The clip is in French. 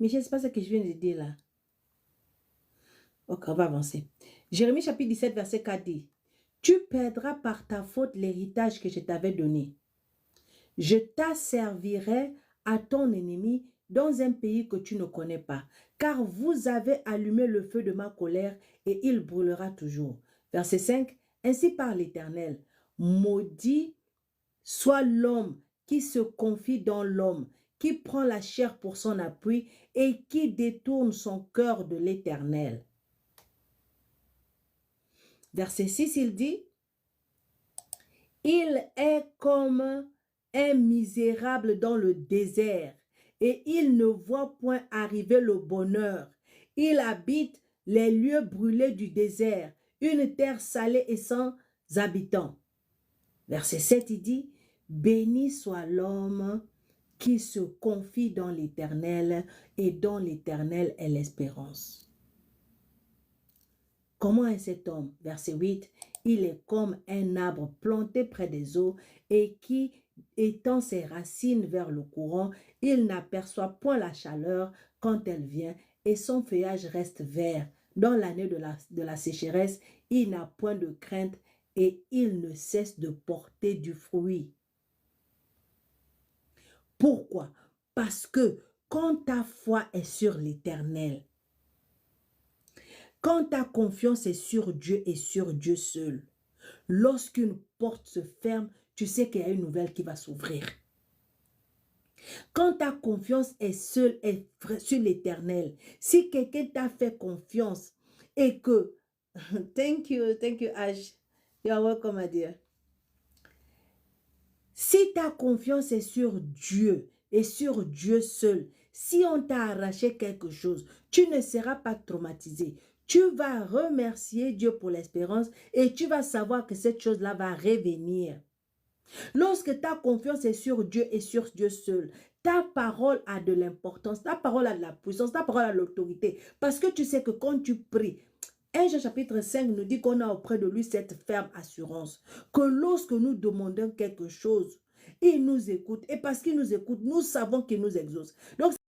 Michel, c'est pas ce que je viens de dire là. Ok, on va avancer. Jérémie chapitre 17, verset 4 dit, tu perdras par ta faute l'héritage que je t'avais donné. Je t'asservirai à ton ennemi dans un pays que tu ne connais pas, car vous avez allumé le feu de ma colère et il brûlera toujours. Verset 5, ainsi parle l'Éternel, maudit soit l'homme qui se confie dans l'homme, qui prend la chair pour son appui et qui détourne son cœur de l'Éternel. Verset 6, il dit, il est comme un misérable dans le désert et il ne voit point arriver le bonheur. Il habite les lieux brûlés du désert, une terre salée et sans habitants. Verset 7, il dit, béni soit l'homme qui se confie dans l'Éternel et dont l'Éternel est l'espérance. Comment est cet homme? Verset 8, il est comme un arbre planté près des eaux et qui, étend ses racines vers le courant, il n'aperçoit point la chaleur quand elle vient et son feuillage reste vert. Dans l'année de la sécheresse, il n'a point de crainte et il ne cesse de porter du fruit. Pourquoi? Parce que quand ta foi est sur l'Éternel, quand ta confiance est sur Dieu et sur Dieu seul, lorsqu'une porte se ferme, tu sais qu'il y a une nouvelle qui va s'ouvrir. Quand ta confiance est seule et sur l'Éternel, si quelqu'un t'a fait confiance et que, thank you Ash, you are welcome my dear. Si ta confiance est sur Dieu et sur Dieu seul, si on t'a arraché quelque chose, tu ne seras pas traumatisé. Tu vas remercier Dieu pour l'espérance et tu vas savoir que cette chose-là va revenir. Lorsque ta confiance est sur Dieu et sur Dieu seul, ta parole a de l'importance, ta parole a de la puissance, ta parole a de l'autorité. Parce que tu sais que quand tu pries, 1 Jean chapitre 5 nous dit qu'on a auprès de lui cette ferme assurance. Que lorsque nous demandons quelque chose, il nous écoute. Et parce qu'il nous écoute, nous savons qu'il nous exauce. Donc,